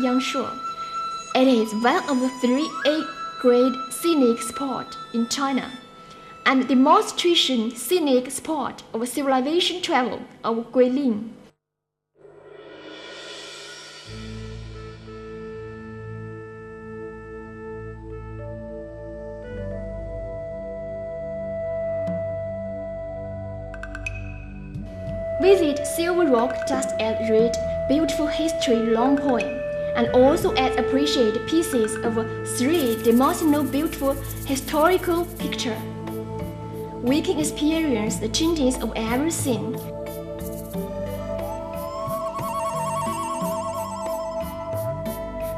Yangshuo. It is one of the 3 A-grade scenic spots in China, and the demonstration scenic spot of civilization travel of Guilin. Visit Silver Rock just as read beautiful history long poem, and also as appreciate pieces of three-dimensional beautiful historical picture. We can experience the changes of everything.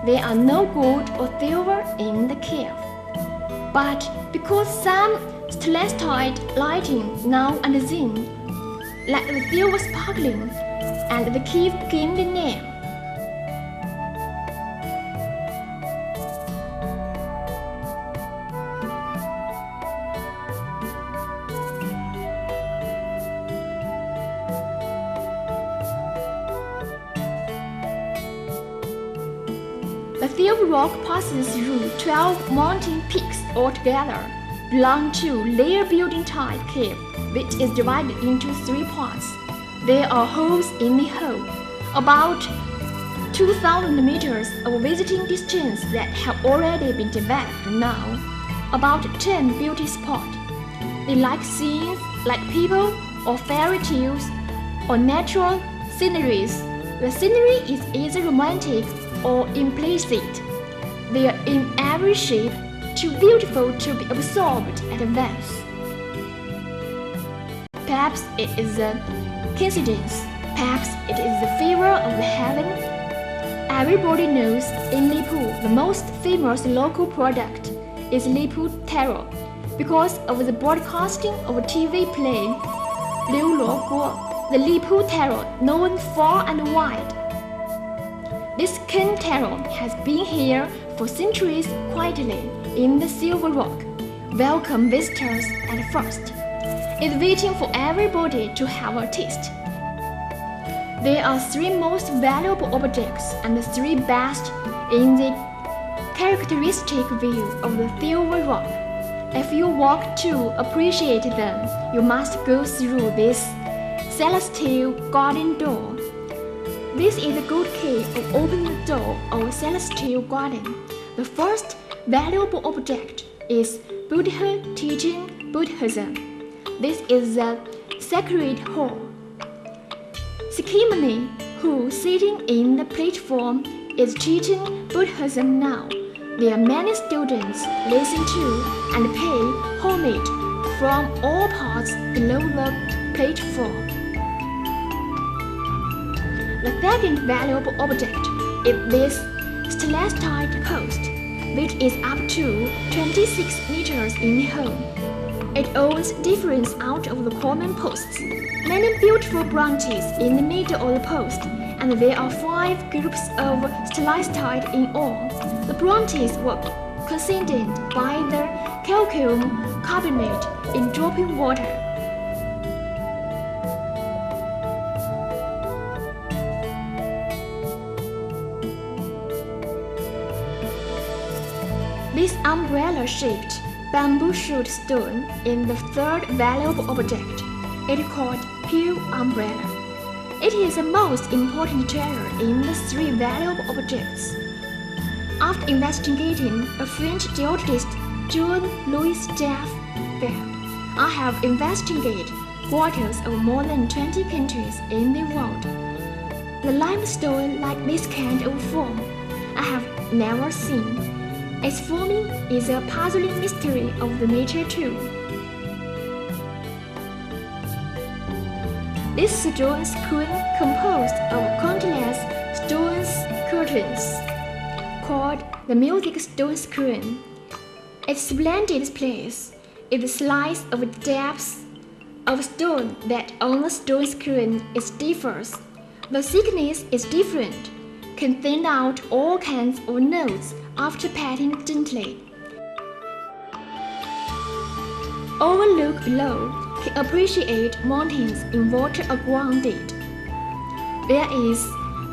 There are no gold or silver in the cave, but because some celestite lighting now and then, like the silver sparkling, and the cave became the name. The Silver Rock passes through 12 mountain peaks altogether, belong to Layer Building Tide Cave, which is divided into 3 parts. There are holes in the hole, about 2,000 meters of visiting distance that have already been developed now, about 10 beauty spots. They like scenes, like people, or fairy tales, or natural sceneries. The scenery is either romantic or implicit. They are in every shape, too beautiful to be absorbed at once. Perhaps it is a coincidence. Perhaps it is the fever of the heaven. Everybody knows in Lipu the most famous local product is Lipu Taro because of the broadcasting of a TV play Liu Luo Guo, the Lipu Taro known far and wide. This King Taro has been here for centuries quietly in the Silver Rock. Welcome visitors at first. It's waiting for everybody to have a taste. There are 3 most valuable objects and 3 best in the characteristic view of the Silver Rock. If you walk to appreciate them, you must go through this celestial garden door. This is a good key of opening the door of celestial garden. The first valuable object is Buddha teaching Buddhism. This is the sacred hall. Sikimani, who sitting in the platform, is teaching Buddhism now. There are many students listen to and pay homage from all parts below the platform. The second valuable object is this stalactite post, which is up to 26 meters in height. It always differs out of the common posts. Many beautiful branches in the middle of the post, and there are 5 groups of stalactite in all. The branches were concealed by the calcium carbonate in dropping water. This umbrella-shaped bamboo-shoot stone is the third valuable object. It is called Hill Umbrella. It is the most important treasure in the 3 valuable objects. After investigating a French geologist, Jean-Louis Jaffe, I have investigated waters of more than 20 countries in the world. The limestone like this kind of form I have never seen. Its forming is a puzzling mystery of the nature too. This stone screen composed of countless stone curtains, called the music stone screen. Its splendid place is the slice of depth of stone that on the stone screen is differs. The thickness is different, can send out all kinds of notes after patting gently. Overlook below can appreciate mountains in water aground it. There is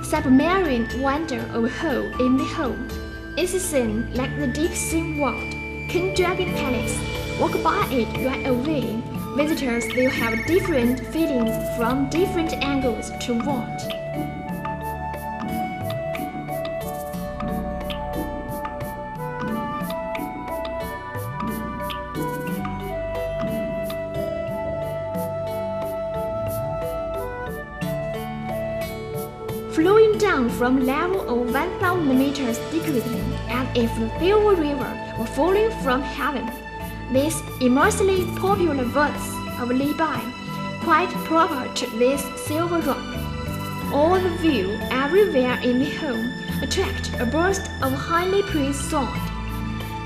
submarine wonder of a hole in the home. It's seen like the deep sea world. King Dragon Palace. Walk by it right away. Visitors will have different feelings from different angles to watch. Flowing down from level of 1,000 meters discreetly, as if the Silver River were falling from heaven. This immensely popular verse of Li Bai, quite proper to this silver rock. All the view everywhere in the home attract a burst of highly praised sound.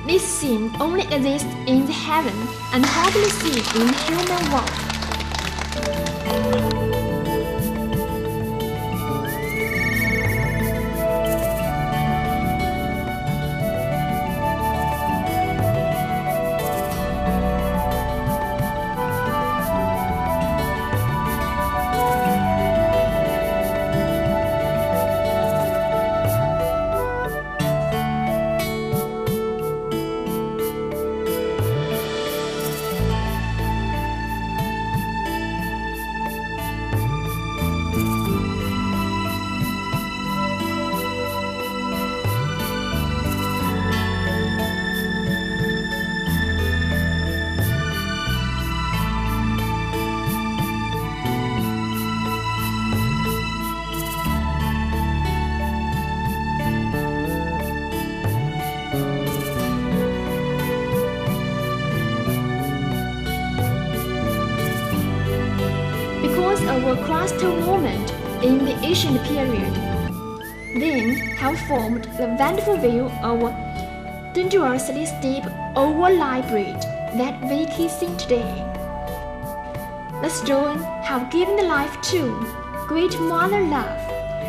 This scene only exists in the heaven and hardly seen in the human world. Because of a crustal moment in the ancient period, then have formed the wonderful view of a dangerously steep overlaid bridge that we can see today. The stone have given life to great mother love,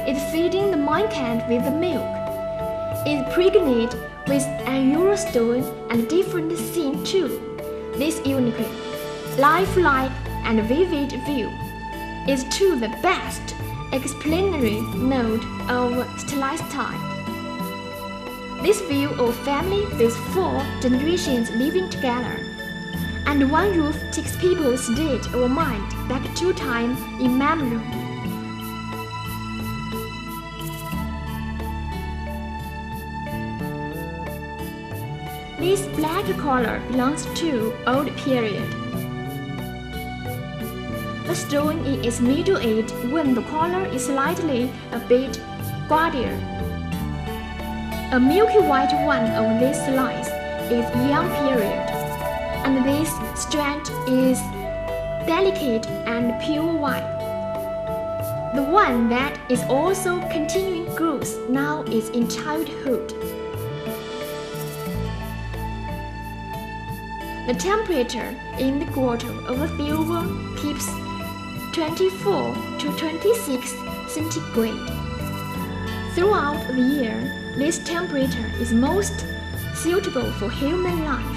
is feeding the mankind with the milk, is pregnant with an Eurostone and different scene too. This unique, lifelike and vivid view is to the best explanatory node of stalactite. This view of family with 4 generations living together, and one roof takes people's state of mind back to time immemorial. This black color belongs to old period. The stone in its middle age when the color is slightly a bit gaudier. A milky white one of this slice is young period, and this strand is delicate and pure white. The one that is also continuing growth now is in childhood. The temperature in the grotto of the silver keeps 24 to 26 centigrade. Throughout the year, this temperature is most suitable for human life.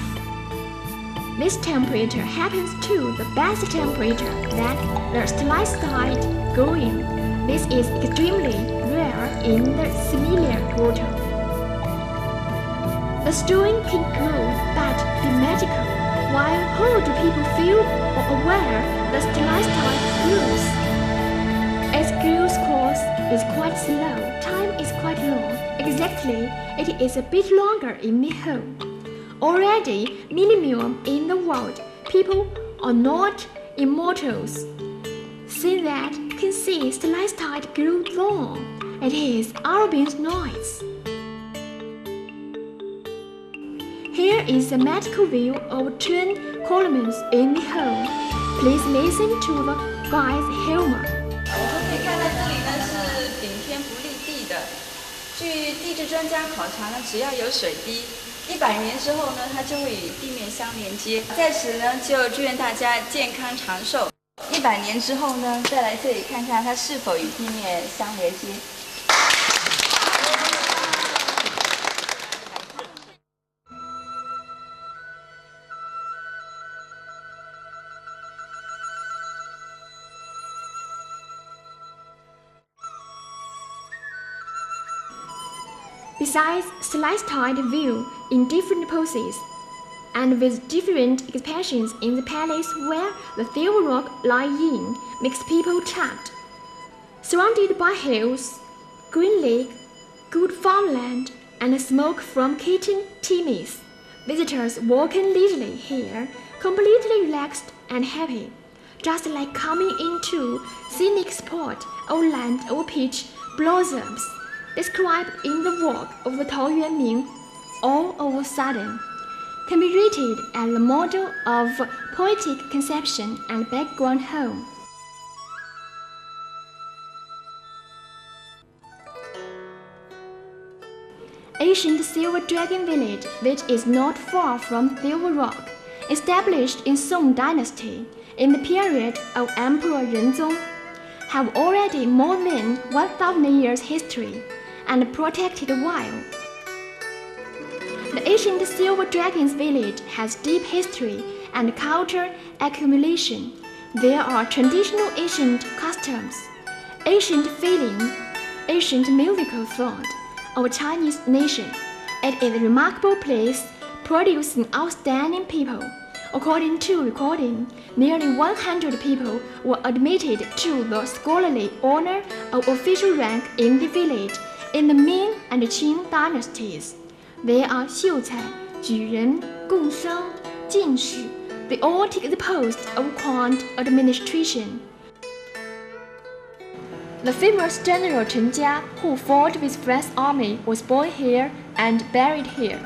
This temperature happens to the best temperature that the stalactite grow in. This is extremely rare in the similar grotto. The stone can grow but be magical. While how do people feel or aware the stalactite grows? Its growth course is quite slow, time is quite long. Exactly, it is a bit longer in the home. Already minimum in the world, people are not immortals. See that can see stalactite grow long. It is Albin's noise. Here is a magical view of twin columns in the home. Please listen to the guy's humor. 我们可以看到这里呢是顶天不立地的。据地质专家考察呢，只要有水滴，100年之后呢，它就会与地面相连接。在此呢，就祝愿大家健康长寿。100年之后呢，再来这里看看它是否与地面相连接。besides celestine view in different poses, and with different expressions in the palace where the Silver Rock lying makes people chant. Surrounded by hills, green lake, good farmland, and smoke from kitchen chimneys, visitors walking leisurely here, completely relaxed and happy, just like coming into scenic spot or land of peach blossoms, described in the walk of the Taoyuanming, all of a sudden can be rated as the model of poetic conception and background home. Ancient Silver Dragon Village, which is not far from Silver Rock, established in Song Dynasty in the period of Emperor Renzong, have already more than 1,000 years history and protected wild. The ancient Silver Dragons Village has deep history and culture accumulation. There are traditional ancient customs, ancient feeling, ancient musical thought of Chinese nation. It is a remarkable place, producing outstanding people. According to recording, nearly 100 people were admitted to the scholarly honor of official rank in the village in the Ming and Qing dynasties. They are Xiucai, Juren, Gongsheng, Jinshi. They all take the post of court administration. The famous General Chen Jia, who fought with French army, was born here and buried here.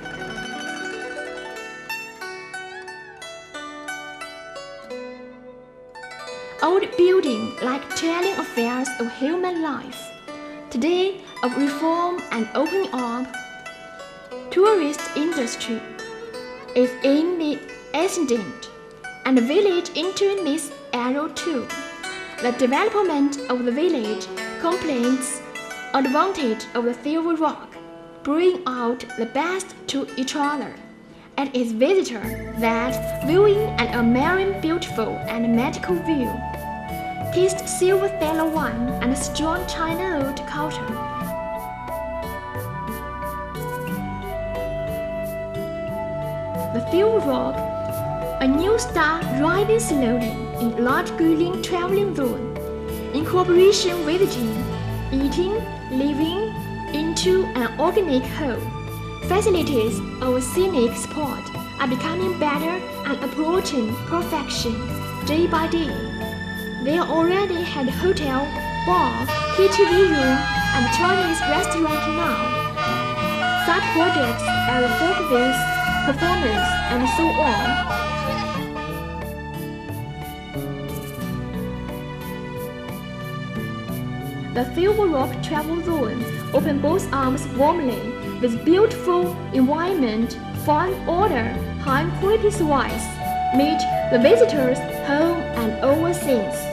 Old building like telling affairs of human life. Today, of reform and opening up, tourist industry is in the ascendant, and the village entering this era too. The development of the village complements advantage of the Silver Rock, bring out the best to each other. It is visitor that viewing an admiring beautiful and magical view. Taste silver stellar wine and strong China old culture. The Silver Rock, a new star rising slowly in large green traveling zone, in cooperation with the team, eating, living into an organic whole. Facilities of a scenic spot are becoming better and approaching perfection day by day. They already had hotel, bar, KTV room, and Chinese restaurant now. Side projects are folk-based performance and so on. The Silver Rock Travel Zone open both arms warmly with beautiful environment, fine order, high quality service, meet the visitors home and overseas.